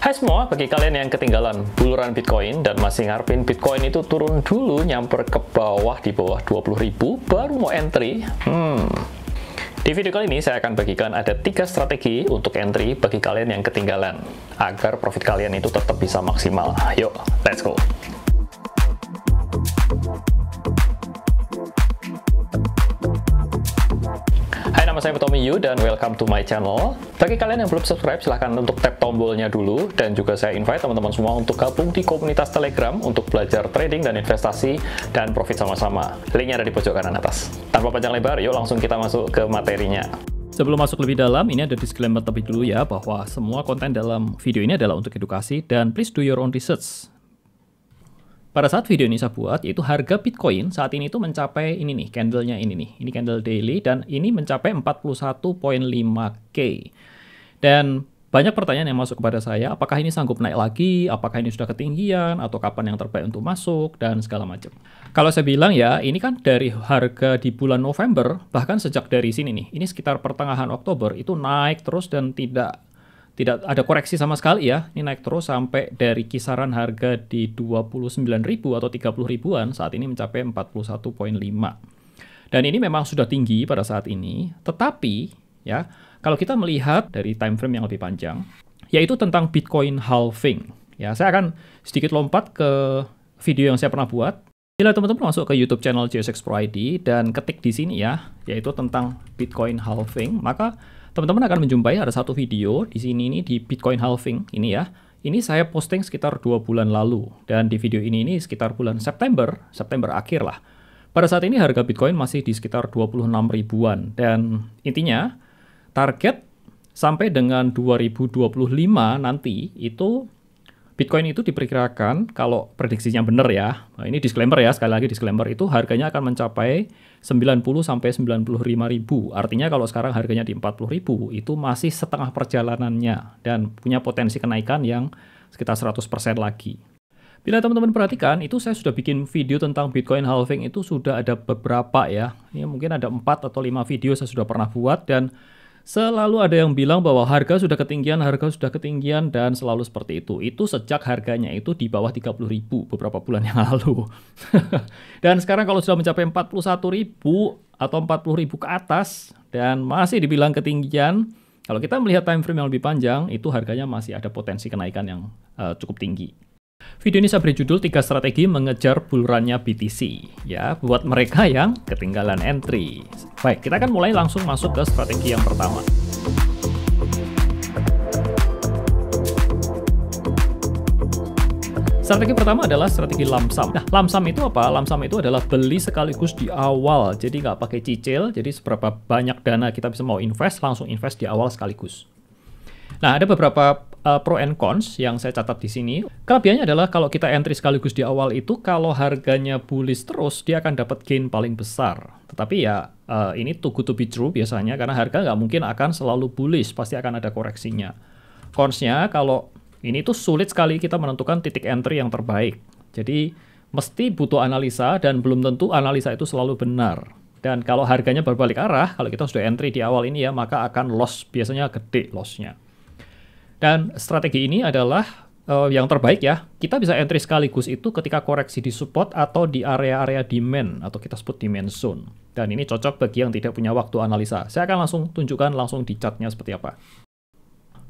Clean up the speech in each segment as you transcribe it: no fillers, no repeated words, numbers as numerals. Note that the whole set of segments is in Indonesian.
Hai semua, bagi kalian yang ketinggalan buluran Bitcoin dan masih ngarepin Bitcoin itu turun dulu nyamper ke bawah di bawah 20.000 baru mau entry. Di video kali ini saya akan bagikan ada 3 strategi untuk entry bagi kalian yang ketinggalan agar profit kalian itu tetap bisa maksimal. Yuk, let's go. Hai, nama saya Tommy Yu dan welcome to my channel. Bagi kalian yang belum subscribe, silahkan untuk tap tombolnya dulu. Dan juga saya invite teman-teman semua untuk gabung di komunitas Telegram untuk belajar trading dan investasi dan profit sama-sama. Linknya ada di pojok kanan atas. Tanpa panjang lebar, yuk langsung kita masuk ke materinya. Sebelum masuk lebih dalam, ini ada disclaimer terlebih dulu ya, bahwa semua konten dalam video ini adalah untuk edukasi dan please do your own research. Pada saat video ini saya buat, yaitu harga Bitcoin saat ini itu mencapai ini nih, candle-nya ini nih. Ini candle daily dan ini mencapai 41,5K. Dan banyak pertanyaan yang masuk kepada saya, apakah ini sanggup naik lagi, apakah ini sudah ketinggian, atau kapan yang terbaik untuk masuk, dan segala macam. Kalau saya bilang ya, ini kan dari harga di bulan November, bahkan sejak dari sini nih, ini sekitar pertengahan Oktober, itu naik terus dan tidak ada koreksi sama sekali ya. Ini naik terus sampai dari kisaran harga di 29.000 atau 30 ribuan, saat ini mencapai 41,5. Dan ini memang sudah tinggi pada saat ini, tetapi ya, kalau kita melihat dari time frame yang lebih panjang, yaitu tentang Bitcoin halving. Ya, saya akan sedikit lompat ke video yang saya pernah buat. Bila teman-teman masuk ke YouTube channel JSX Pro ID dan ketik di sini ya, yaitu tentang Bitcoin halving, maka teman-teman akan menjumpai ada satu video di sini nih di Bitcoin halving ini ya. Ini saya posting sekitar 2 bulan lalu dan di video ini sekitar bulan September akhir lah. Pada saat ini harga Bitcoin masih di sekitar 26 ribuan dan intinya target sampai dengan 2025 nanti itu Bitcoin itu diperkirakan, kalau prediksinya benar ya, nah ini disclaimer ya, sekali lagi disclaimer, itu harganya akan mencapai 90 sampai 95 ribu. Artinya kalau sekarang harganya di 40 ribu, itu masih setengah perjalanannya dan punya potensi kenaikan yang sekitar 100% lagi. Bila teman-teman perhatikan, itu saya sudah bikin video tentang Bitcoin halving itu sudah ada beberapa ya. Ini mungkin ada 4 atau 5 video saya sudah pernah buat dan selalu ada yang bilang bahwa harga sudah ketinggian, dan selalu seperti itu. Itu sejak harganya itu di bawah 30.000 beberapa bulan yang lalu. Dan sekarang kalau sudah mencapai 41.000 atau 40.000 ke atas dan masih dibilang ketinggian, kalau kita melihat time frame yang lebih panjang, itu harganya masih ada potensi kenaikan yang cukup tinggi. Video ini saya beri judul 3 strategi mengejar bulurannya BTC ya, buat mereka yang ketinggalan entry. Baik, kita akan mulai langsung masuk ke strategi yang pertama. Strategi pertama adalah strategi lump sum. Nah, lump sum itu apa? Lump sum itu adalah beli sekaligus di awal, jadi nggak pakai cicil, jadi seberapa banyak dana kita bisa mau invest, langsung invest di awal sekaligus. Nah, ada beberapa pro and cons yang saya catat di sini. Kelebihannya adalah kalau kita entry sekaligus di awal itu, kalau harganya bullish terus, dia akan dapat gain paling besar. Tetapi ya, ini too good to be true biasanya, karena harga nggak mungkin akan selalu bullish, pasti akan ada koreksinya. Consnya, kalau ini tuh sulit sekali kita menentukan titik entry yang terbaik. Jadi, mesti butuh analisa, dan belum tentu analisa itu selalu benar. Dan kalau harganya berbalik arah, kalau kita sudah entry di awal ini ya, maka akan loss, biasanya gede lossnya. Dan strategi ini adalah yang terbaik ya. Kita bisa entry sekaligus itu ketika koreksi di support atau di area-area demand atau kita sebut demand zone. Dan ini cocok bagi yang tidak punya waktu analisa. Saya akan langsung tunjukkan langsung di chartnya seperti apa.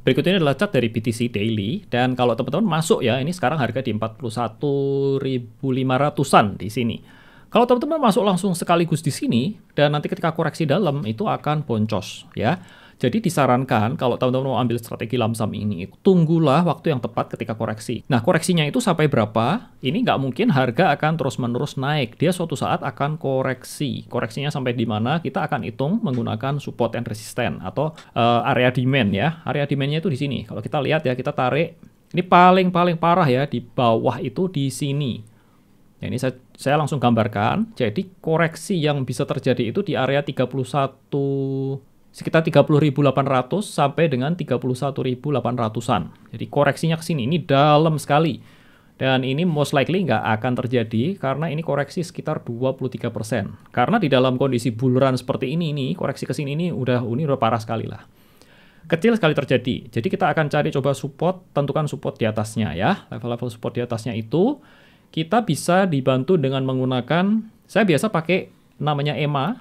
Berikut ini adalah chart dari BTC Daily. Dan kalau teman-teman masuk ya, ini sekarang harga di 41.500-an di sini. Kalau teman-teman masuk langsung sekaligus di sini, dan nanti ketika koreksi dalam, itu akan boncos ya. Jadi disarankan kalau teman-teman mau ambil strategi lump sum ini, tunggulah waktu yang tepat ketika koreksi. Nah, koreksinya itu sampai berapa? Ini nggak mungkin harga akan terus-menerus naik. Dia suatu saat akan koreksi. Koreksinya sampai di mana? Kita akan hitung menggunakan support and resistance atau area demand ya. Area demand-nya itu di sini. Kalau kita lihat ya, kita tarik. Ini paling parah ya, di bawah itu di sini. Nah, ini saya langsung gambarkan. Jadi koreksi yang bisa terjadi itu di area 31, sekitar 30.800 sampai dengan 31.800-an. Jadi koreksinya ke sini, ini dalam sekali. Dan ini most likely nggak akan terjadi karena ini koreksi sekitar 23%. Karena di dalam kondisi bull run seperti ini koreksi ke sini ini udah parah sekali lah. kecil sekali terjadi. Jadi kita akan cari coba support, tentukan support di atasnya ya. Level-level support di atasnya itu kita bisa dibantu dengan menggunakan, saya biasa pakai namanya EMA.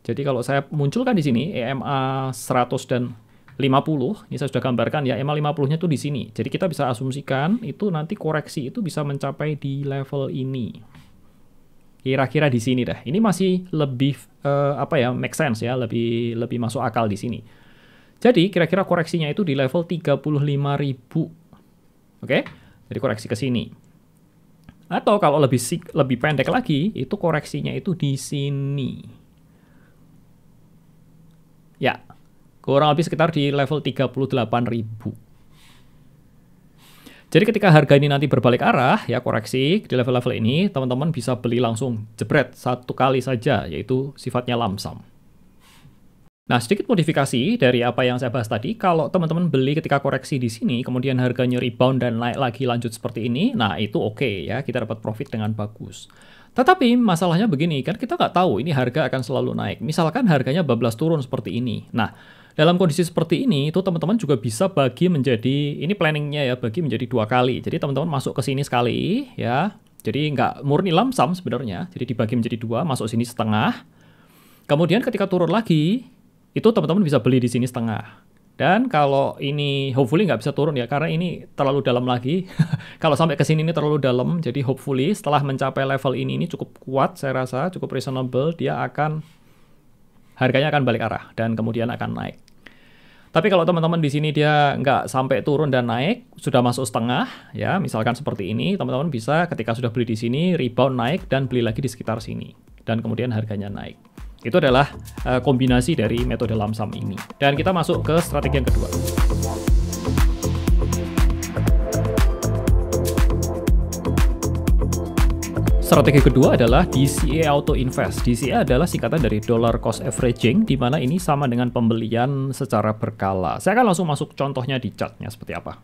Jadi kalau saya munculkan di sini EMA 100 dan 50, ini saya sudah gambarkan ya, EMA 50-nya tuh di sini. Jadi kita bisa asumsikan itu nanti koreksi itu bisa mencapai di level ini. Kira-kira di sini dah. Ini masih lebih make sense ya, lebih masuk akal di sini. Jadi kira-kira koreksinya itu di level 35.000. Oke? Jadi koreksi ke sini. Atau kalau lebih pendek lagi, itu koreksinya itu di sini. Ya, kurang lebih sekitar di level 38.000. Jadi ketika harga ini nanti berbalik arah, ya koreksi di level-level ini, teman-teman bisa beli langsung jebret satu kali saja, yaitu sifatnya lump sum. Nah, sedikit modifikasi dari apa yang saya bahas tadi, kalau teman-teman beli ketika koreksi di sini, kemudian harganya rebound dan naik lagi lanjut seperti ini, nah itu oke ya, kita dapat profit dengan bagus. Tetapi masalahnya begini, kan kita nggak tahu ini harga akan selalu naik. Misalkan harganya bablas turun seperti ini. Nah, dalam kondisi seperti ini, itu teman-teman juga bisa bagi menjadi, ini planningnya ya, bagi menjadi 2 kali. Jadi teman-teman masuk ke sini sekali, ya. Jadi nggak murni lump sum sebenarnya. Jadi dibagi menjadi 2, masuk sini setengah. Kemudian ketika turun lagi, itu teman-teman bisa beli di sini setengah. Dan kalau ini hopefully nggak bisa turun ya, karena ini terlalu dalam lagi. Kalau sampai ke sini ini terlalu dalam, jadi hopefully setelah mencapai level ini cukup kuat, saya rasa cukup reasonable, harganya akan balik arah dan kemudian akan naik. Tapi kalau teman-teman di sini dia nggak sampai turun dan naik, sudah masuk setengah, ya misalkan seperti ini, teman-teman bisa ketika sudah beli di sini, rebound naik dan beli lagi di sekitar sini. Dan kemudian harganya naik. Itu adalah kombinasi dari metode lump sum ini. Dan kita masuk ke strategi yang kedua. Strategi kedua adalah DCA Auto Invest. DCA adalah singkatan dari Dollar Cost Averaging, di mana ini sama dengan pembelian secara berkala. Saya akan langsung masuk contohnya di chartnya seperti apa.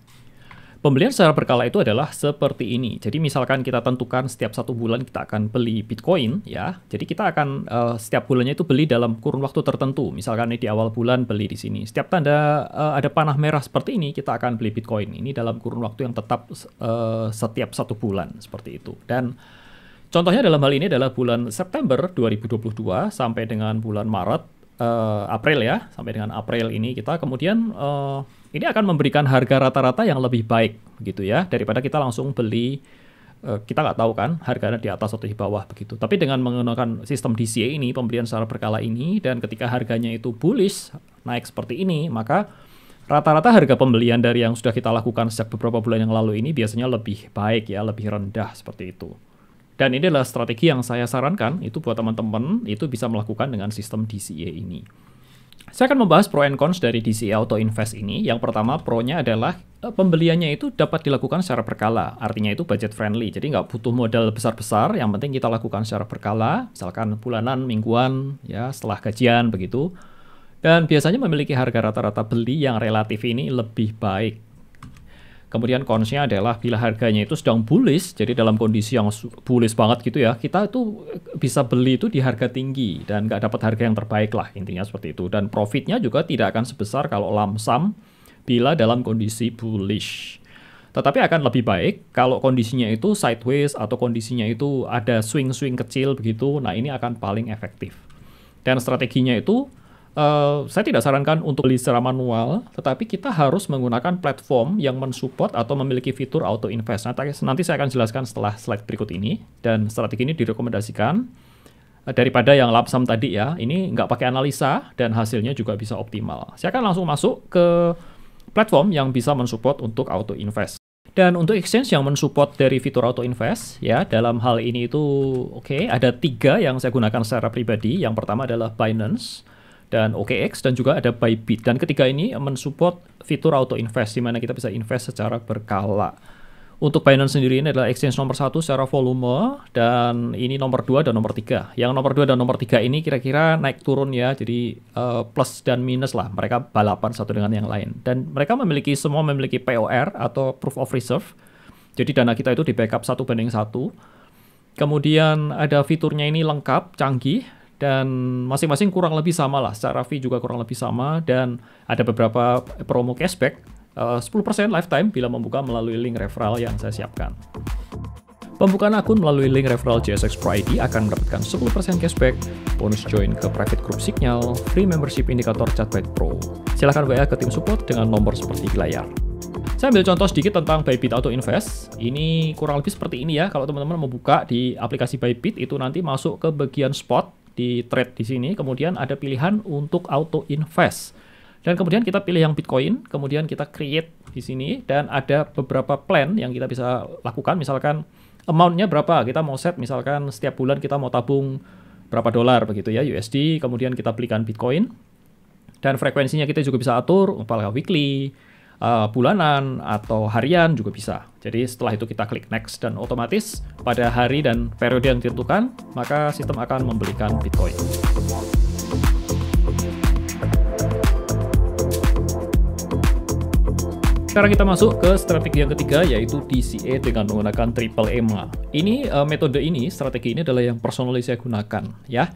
Pembelian secara berkala itu adalah seperti ini. Jadi misalkan kita tentukan setiap 1 bulan kita akan beli Bitcoin, ya. Jadi kita akan setiap bulannya itu beli dalam kurun waktu tertentu. Misalkan di awal bulan beli di sini. Setiap tanda ada panah merah seperti ini, kita akan beli Bitcoin. Ini dalam kurun waktu yang tetap setiap 1 bulan seperti itu. Dan contohnya dalam hal ini adalah bulan September 2022 sampai dengan bulan Maret, April ya, sampai dengan April ini kita kemudian ini akan memberikan harga rata-rata yang lebih baik begitu ya, daripada kita langsung beli, kita nggak tahu kan harganya di atas atau di bawah begitu. Tapi dengan menggunakan sistem DCA ini, pembelian secara berkala ini, dan ketika harganya itu bullish, naik seperti ini, maka rata-rata harga pembelian dari yang sudah kita lakukan sejak beberapa bulan yang lalu ini biasanya lebih baik ya, lebih rendah seperti itu. Dan ini adalah strategi yang saya sarankan, itu buat teman-teman, itu bisa melakukan dengan sistem DCA ini. Saya akan membahas pro and cons dari DCA Auto Invest ini. Yang pertama, pro-nya adalah pembeliannya itu dapat dilakukan secara berkala. Artinya itu budget friendly, jadi nggak butuh modal besar-besar, yang penting kita lakukan secara berkala, misalkan bulanan, mingguan, ya setelah gajian, begitu. Dan biasanya memiliki harga rata-rata beli yang relatif ini lebih baik. Kemudian cons-nya adalah bila harganya itu sedang bullish, jadi dalam kondisi yang bullish banget gitu ya, kita itu bisa beli itu di harga tinggi dan nggak dapat harga yang terbaik lah, intinya seperti itu. Dan profitnya juga tidak akan sebesar kalau lump sum bila dalam kondisi bullish. Tetapi akan lebih baik kalau kondisinya itu sideways atau kondisinya itu ada swing-swing kecil begitu, nah ini akan paling efektif. Dan strateginya itu, saya tidak sarankan untuk beli secara manual, tetapi kita harus menggunakan platform yang mensupport atau memiliki fitur auto invest. Nanti saya akan jelaskan setelah slide berikut ini, dan strategi ini direkomendasikan daripada yang lump sum tadi ya. Ini nggak pakai analisa dan hasilnya juga bisa optimal. Saya akan langsung masuk ke platform yang bisa mensupport untuk auto invest. Dan untuk exchange yang mensupport dari fitur auto invest, ya dalam hal ini itu ada 3 yang saya gunakan secara pribadi. Yang pertama adalah Binance, dan OKX, dan juga ada Bybit. Dan ketiga ini mensupport fitur auto invest, di mana kita bisa invest secara berkala. Untuk Binance sendiri ini adalah exchange nomor 1 secara volume, dan ini nomor 2 dan nomor 3. Yang nomor 2 dan nomor 3 ini kira-kira naik turun ya, jadi plus dan minus lah. Mereka balapan satu dengan yang lain. Dan mereka semua memiliki POR atau Proof of Reserve. Jadi dana kita itu di backup 1:1. Kemudian ada fiturnya ini lengkap, canggih, dan masing-masing kurang lebih sama lah, secara fee juga kurang lebih sama, dan ada beberapa promo cashback, 10% lifetime bila membuka melalui link referral yang saya siapkan. Pembukaan akun melalui link referral JSX Pro ID akan mendapatkan 10% cashback, bonus join ke private group Signal, free membership indikator Chatbot Pro. Silahkan WA ke tim support dengan nomor seperti di layar. Saya ambil contoh sedikit tentang Bybit Auto Invest. Ini kurang lebih seperti ini ya. Kalau teman-teman membuka di aplikasi Bybit itu nanti masuk ke bagian spot di trade di sini, kemudian ada pilihan untuk Auto Invest. Dan kemudian kita pilih yang Bitcoin, kemudian kita create di sini dan ada beberapa plan yang kita bisa lakukan. Misalkan amount-nya berapa? Kita mau set misalkan setiap bulan kita mau tabung berapa dolar begitu ya, USD, kemudian kita pilihkan Bitcoin. Dan frekuensinya kita juga bisa atur, apakah weekly, bulanan, atau harian juga bisa. Jadi setelah itu kita klik next dan otomatis pada hari dan periode yang ditentukan, maka sistem akan membelikan Bitcoin. Sekarang kita masuk ke strategi yang ketiga, yaitu DCA dengan menggunakan triple EMA. Ini metode ini, strategi ini adalah yang personally saya gunakan ya.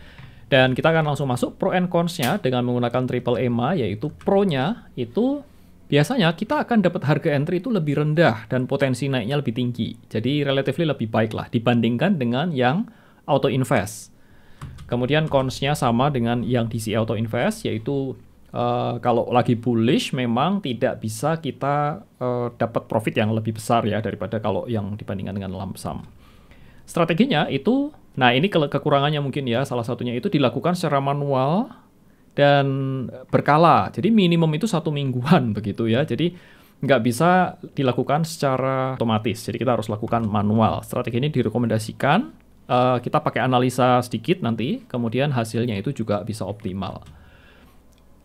Dan kita akan langsung masuk pro and cons-nya dengan menggunakan triple EMA, yaitu pro-nya itu biasanya kita akan dapat harga entry itu lebih rendah dan potensi naiknya lebih tinggi. Jadi relatively lebih baik lah dibandingkan dengan yang auto invest. Kemudian cons-nya sama dengan yang DCA auto invest, yaitu kalau lagi bullish memang tidak bisa kita dapat profit yang lebih besar ya daripada kalau yang dibandingkan dengan lump sum. Strateginya itu, nah ini kekurangannya mungkin ya, salah satunya itu dilakukan secara manual dan berkala. Jadi minimum itu 1 mingguan begitu ya. Jadi nggak bisa dilakukan secara otomatis. Jadi kita harus lakukan manual. Strategi ini direkomendasikan kita pakai analisa sedikit nanti, kemudian hasilnya itu juga bisa optimal.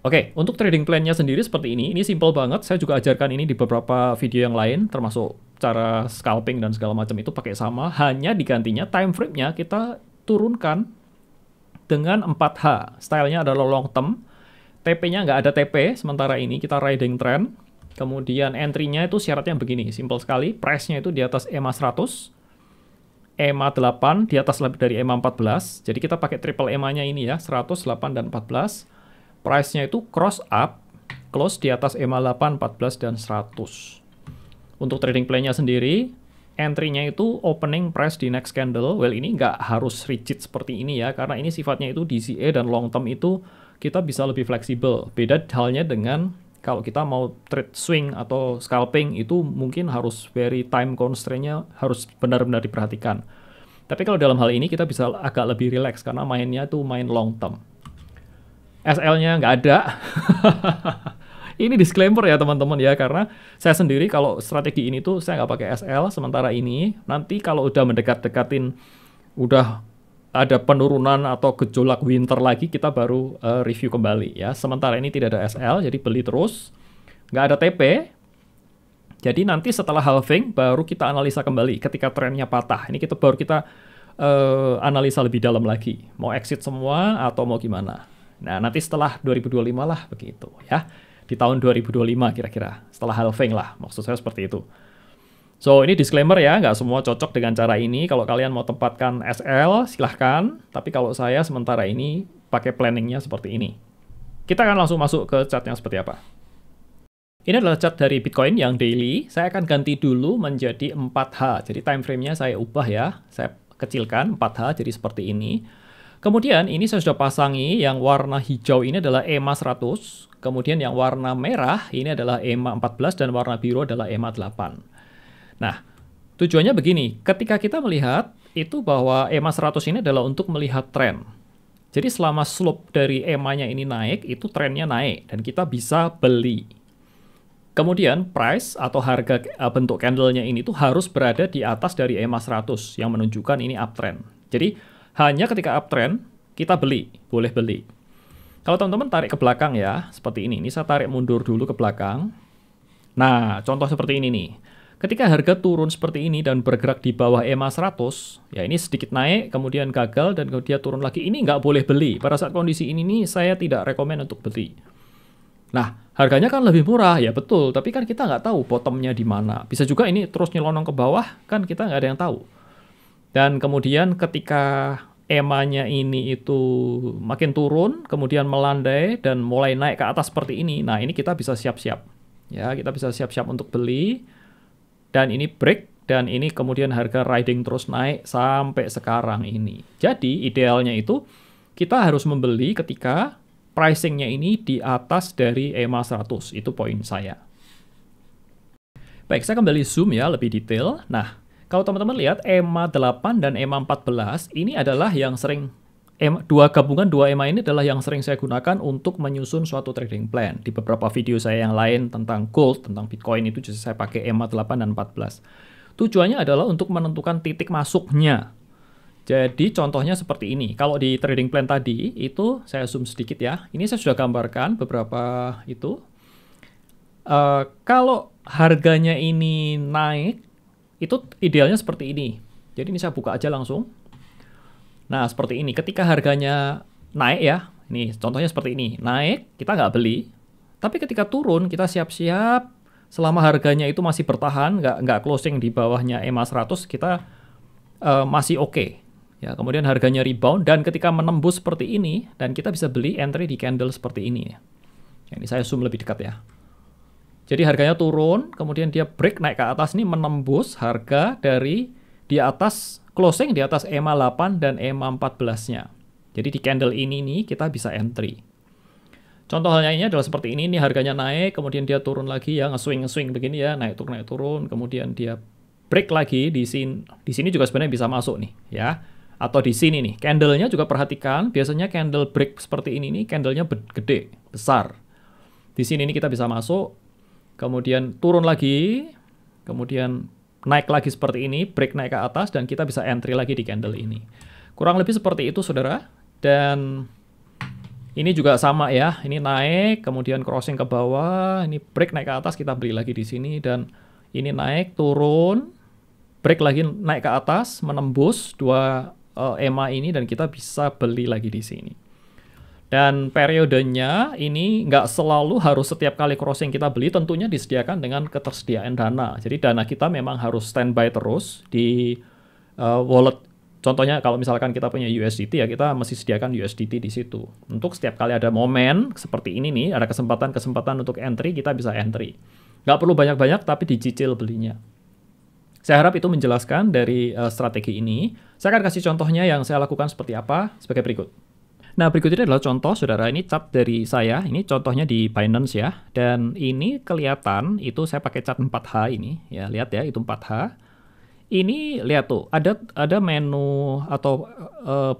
Oke, untuk trading plan-nya sendiri seperti ini. Ini simple banget. Saya juga ajarkan ini di beberapa video yang lain, termasuk cara scalping dan segala macam itu pakai sama. Hanya digantinya time frame-nya kita turunkan dengan 4H. Stylenya adalah long term. TP-nya nggak ada TP, sementara ini kita riding trend. Kemudian entry-nya itu syaratnya begini, simple sekali. Price-nya itu di atas EMA 100, EMA 8 di atas lebih dari EMA 14. Jadi kita pakai triple EMA-nya ini ya, 100, 8, dan 14. Price-nya itu cross up, close di atas EMA 8, 14, dan 100. Untuk trading plan-nya sendiri, entry-nya itu opening price di next candle. Well, ini nggak harus rigid seperti ini ya, karena ini sifatnya itu DCA dan long term itu kita bisa lebih fleksibel. Beda halnya dengan kalau kita mau trade swing atau scalping itu mungkin harus very time constraint-nya harus benar-benar diperhatikan. Tapi kalau dalam hal ini kita bisa agak lebih relax karena mainnya itu main long term. SL-nya nggak ada. Ini disclaimer ya teman-teman ya, karena saya sendiri kalau strategi ini tuh saya nggak pakai SL sementara ini. Nanti kalau udah mendekat-dekatin, udah ada penurunan atau gejolak winter lagi, kita baru review kembali ya. Sementara ini tidak ada SL, jadi beli terus. Nggak ada TP. Jadi nanti setelah halving baru kita analisa kembali ketika trennya patah. Ini baru kita analisa lebih dalam lagi. Mau exit semua atau mau gimana. Nah, nanti setelah 2025 lah begitu ya. Di tahun 2025 kira-kira. Setelah halving lah, maksud saya seperti itu. So, ini disclaimer ya, nggak semua cocok dengan cara ini. Kalau kalian mau tempatkan SL, silahkan. Tapi kalau saya sementara ini pakai planningnya seperti ini. Kita akan langsung masuk ke chartnya seperti apa. Ini adalah chart dari Bitcoin yang daily. Saya akan ganti dulu menjadi 4H. Jadi time frame-nya saya ubah ya. Saya kecilkan 4H jadi seperti ini. Kemudian ini saya sudah pasangi yang warna hijau ini adalah EMA 100, kemudian yang warna merah ini adalah EMA 14 dan warna biru adalah EMA 8. Nah, tujuannya begini, ketika kita melihat itu bahwa EMA 100 ini adalah untuk melihat tren. Jadi selama slope dari EMA-nya ini naik, itu trennya naik dan kita bisa beli. Kemudian price atau harga bentuk candle-nya ini tuh harus berada di atas dari EMA 100 yang menunjukkan ini uptrend. Jadi hanya ketika uptrend, kita beli, boleh beli. Kalau teman-teman tarik ke belakang ya, seperti ini. Ini saya tarik mundur dulu ke belakang. Nah, contoh seperti ini nih. Ketika harga turun seperti ini dan bergerak di bawah EMA 100, ya ini sedikit naik, kemudian gagal, dan kemudian turun lagi. Ini nggak boleh beli. Pada saat kondisi ini nih, saya tidak rekomen untuk beli. Nah, harganya kan lebih murah, ya betul. Tapi kan kita nggak tahu bottomnya di mana. Bisa juga ini terus nyelonong ke bawah, kan kita nggak ada yang tahu. Dan kemudian ketika EMA-nya ini itu makin turun, kemudian melandai dan mulai naik ke atas seperti ini. Nah, ini kita bisa siap-siap. Ya, kita bisa siap-siap untuk beli. Dan ini break, dan ini kemudian harga riding terus naik sampai sekarang ini. Jadi, idealnya itu kita harus membeli ketika pricing-nya ini di atas dari EMA 100. Itu poin saya. Baik, saya kembali zoom ya, lebih detail. Nah, kalau teman-teman lihat EMA 8 dan EMA 14 ini adalah yang sering gabungan dua EMA ini adalah yang sering saya gunakan untuk menyusun suatu trading plan. Di beberapa video saya yang lain tentang gold, tentang Bitcoin itu juga saya pakai EMA 8 dan 14. Tujuannya adalah untuk menentukan titik masuknya. Jadi contohnya seperti ini. Kalau di trading plan tadi itu saya zoom sedikit ya. Ini saya sudah gambarkan beberapa itu. Kalau harganya ini naik, itu idealnya seperti ini. Jadi ini saya buka aja langsung. Nah, seperti ini. Ketika harganya naik ya, nih contohnya seperti ini. Naik, kita nggak beli. Tapi ketika turun, kita siap-siap. Selama harganya itu masih bertahan, nggak closing di bawahnya EMA 100, kita masih oke. Ya, kemudian harganya rebound, dan ketika menembus seperti ini, dan kita bisa beli entry di candle seperti ini. Ini saya zoom lebih dekat ya. Jadi harganya turun, kemudian dia break naik ke atas ini menembus harga dari di atas closing di atas EMA 8 dan EMA 14-nya. Jadi di candle ini nih kita bisa entry. Contoh halnya ini adalah seperti ini harganya naik, kemudian dia turun lagi ya, nge-swing begini ya, naik turun, kemudian dia break lagi di sini. Di sini juga sebenarnya bisa masuk nih ya. Atau di sini nih, candle-nya juga perhatikan, biasanya candle break seperti ini nih, candle-nya gede, besar. Di sini nih kita bisa masuk. Kemudian turun lagi, kemudian naik lagi seperti ini, break naik ke atas, dan kita bisa entry lagi di candle ini. Kurang lebih seperti itu, saudara. Dan ini juga sama ya, ini naik, kemudian crossing ke bawah, ini break naik ke atas, kita beli lagi di sini, dan ini naik, turun, break lagi naik ke atas, menembus dua EMA ini, dan kita bisa beli lagi di sini. Dan periodenya ini nggak selalu harus setiap kali crossing kita beli, tentunya disediakan dengan ketersediaan dana. Jadi dana kita memang harus standby terus di wallet. Contohnya kalau misalkan kita punya USDT ya kita mesti sediakan USDT di situ. Untuk setiap kali ada momen seperti ini nih, ada kesempatan untuk entry, kita bisa entry. Nggak perlu banyak-banyak tapi dicicil belinya. Saya harap itu menjelaskan dari strategi ini. Saya akan kasih contohnya yang saya lakukan seperti apa sebagai berikut. Nah, berikut ini adalah contoh, saudara. Ini chart dari saya. Ini contohnya di Binance ya. Dan ini kelihatan, itu saya pakai chart 4H ini. Ya, lihat ya, itu 4H. Ini, lihat tuh, ada menu atau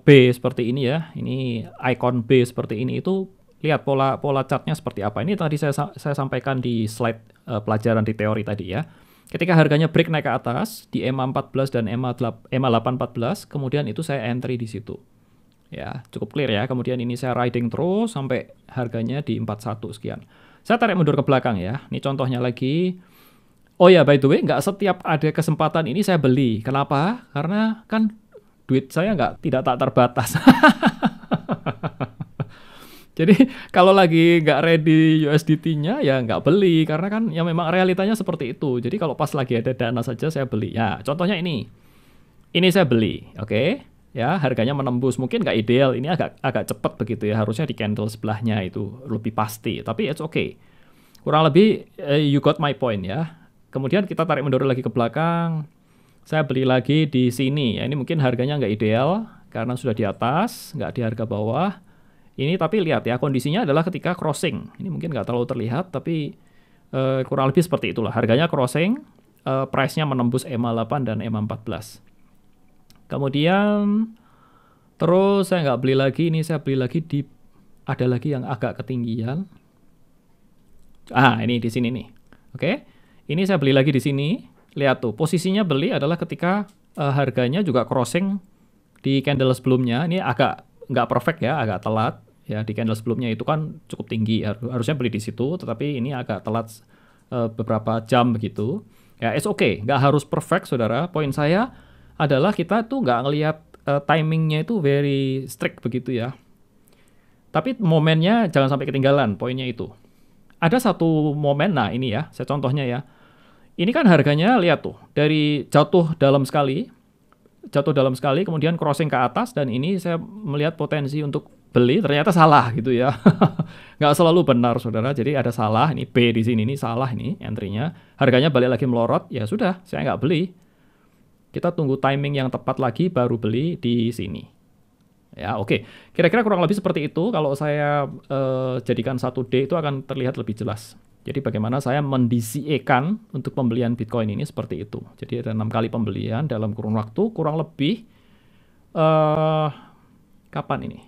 B seperti ini ya. Ini icon B seperti ini. Itu, lihat pola chartnya seperti apa. Ini tadi saya sampaikan di slide pelajaran di teori tadi ya. Ketika harganya break naik ke atas, di EMA 14 dan EMA 814, kemudian itu saya entry di situ. Ya, cukup clear ya. Kemudian ini saya riding terus sampai harganya di 41 sekian. Saya tarik mundur ke belakang ya. Ini contohnya lagi. Oh ya, by the way, nggak setiap ada kesempatan ini saya beli. Kenapa? Karena kan duit saya tidak tak terbatas. Jadi kalau lagi nggak ready USDT-nya ya nggak beli. Karena kan ya memang realitanya seperti itu. Jadi kalau pas lagi ada dana saja saya beli. Ya, contohnya ini. Ini saya beli, oke? Ya, harganya menembus, mungkin nggak ideal, ini agak cepat begitu ya, harusnya di candle sebelahnya itu lebih pasti, tapi it's okay. Kurang lebih, you got my point ya. Kemudian kita tarik mundur lagi ke belakang, saya beli lagi di sini, ya ini mungkin harganya nggak ideal, karena sudah di atas, nggak di harga bawah. Ini tapi lihat ya, kondisinya adalah ketika crossing, ini mungkin nggak terlalu terlihat, tapi kurang lebih seperti itulah, harganya crossing, price-nya menembus EMA 8 dan EMA 14. Kemudian terus saya nggak beli lagi, ini saya beli lagi di ada lagi yang agak ketinggian. Ini di sini nih. Oke. Ini saya beli lagi di sini. Lihat tuh, posisinya beli adalah ketika harganya juga crossing di candle sebelumnya. Ini agak nggak perfect ya, agak telat. Ya, di candle sebelumnya itu kan cukup tinggi. Harusnya beli di situ, tetapi ini agak telat beberapa jam begitu. Ya, it's okay. Nggak harus perfect, saudara. Poin saya adalah kita tuh nggak ngelihat timingnya itu very strict begitu ya. Tapi momennya jangan sampai ketinggalan, poinnya itu. Ada satu momen, nah ini ya, saya contohnya ya. Ini kan harganya, lihat tuh, dari jatuh dalam sekali, jatuh dalam sekali, kemudian crossing ke atas, dan ini saya melihat potensi untuk beli, ternyata salah gitu ya. Nggak selalu benar, saudara. Jadi ada salah, ini B di sini, ini salah ini entry-nya. Harganya balik lagi melorot, ya sudah, saya nggak beli. Kita tunggu timing yang tepat lagi, baru beli di sini. Ya, oke. Kira-kira kurang lebih seperti itu. Kalau saya jadikan 1D itu akan terlihat lebih jelas. Jadi bagaimana saya mendisikan untuk pembelian Bitcoin ini seperti itu. Jadi ada 6 kali pembelian dalam kurun waktu kurang lebih kapan ini?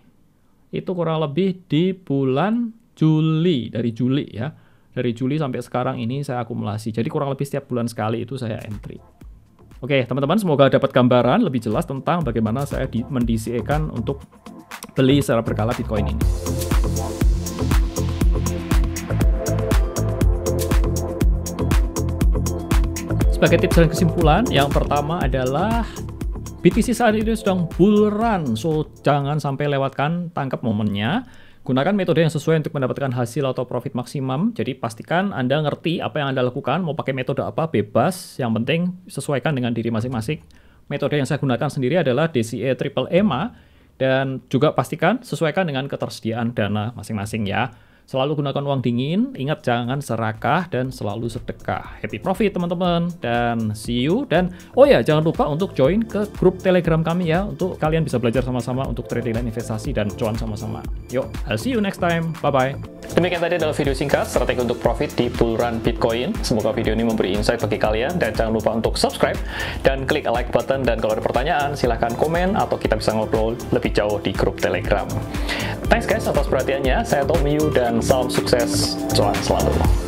Itu kurang lebih di bulan Juli, dari Juli ya. Dari Juli sampai sekarang ini saya akumulasi. Jadi kurang lebih setiap bulan sekali itu saya entry. Oke, teman-teman, semoga dapat gambaran lebih jelas tentang bagaimana saya mendisikan untuk beli secara berkala Bitcoin ini. Sebagai tips dan kesimpulan, yang pertama adalah BTC saat ini sedang bull run, so jangan sampai lewatkan, tangkap momennya. Gunakan metode yang sesuai untuk mendapatkan hasil atau profit maksimum. Jadi pastikan Anda ngerti apa yang Anda lakukan, mau pakai metode apa, bebas. Yang penting sesuaikan dengan diri masing-masing. Metode yang saya gunakan sendiri adalah DCA Triple EMA, dan juga pastikan sesuaikan dengan ketersediaan dana masing-masing ya. Selalu gunakan uang dingin, ingat jangan serakah dan selalu sedekah. Happy profit teman-teman, dan see you. Dan oh ya, jangan lupa untuk join ke grup Telegram kami ya, untuk kalian bisa belajar sama-sama untuk trading dan investasi dan cuan sama-sama. Yuk, I'll see you next time. Bye-bye. Demikian tadi adalah video singkat strategi untuk profit di bull run Bitcoin. Semoga video ini memberi insight bagi kalian, dan jangan lupa untuk subscribe dan klik like button, dan kalau ada pertanyaan silahkan komen atau kita bisa ngobrol lebih jauh di grup Telegram. Thanks guys atas perhatiannya. Saya Tom Yu dan salam sukses, cuan selalu.